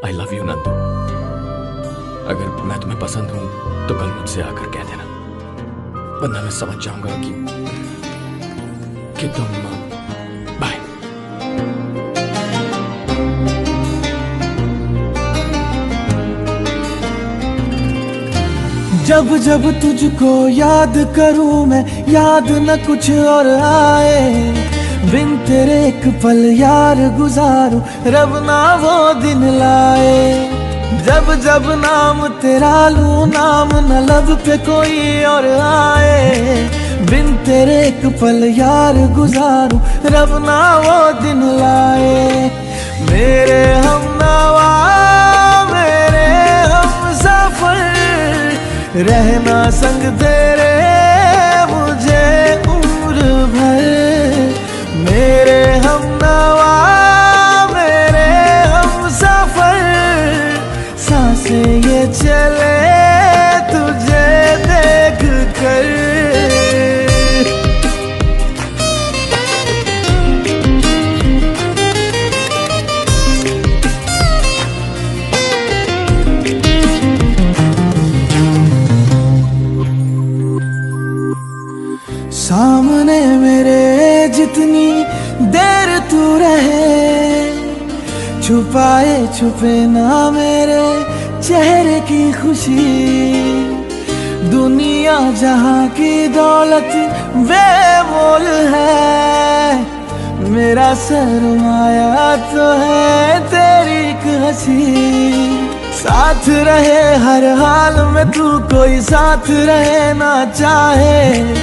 I love you Nandu. अगर मैं तुम्हें पसंद हूं तो कल मुझसे आकर कह देना, वरना मैं समझ जाऊंगा कि तुम बाय। जब जब तुझको याद करूं मैं, याद न कुछ और आए, बिन तेरे एक पल यार गुजारूं, रब ना वो दिन लाए। जब जब नाम तेरा लूं, नाम न लब पे कोई और आए, बिन तेरे एक पल यार गुजारूं, रब ना वो दिन लाए। मेरे हमनवा मेरे हमसफर, रहना संग तेरे मुझे उम्र भर। मेरे हमनवा मेरे हमसफर, सांसें ये चले तुझे देख कर। सामने मेरे जितनी देर तू रहे, छुपाए छुपे ना मेरे चेहरे की खुशी। दुनिया जहां की दौलत बेमोल है, मेरा सरमाया तो है तेरी एक हंसी। साथ रहे हर हाल में तू, कोई साथ रहे ना चाहे।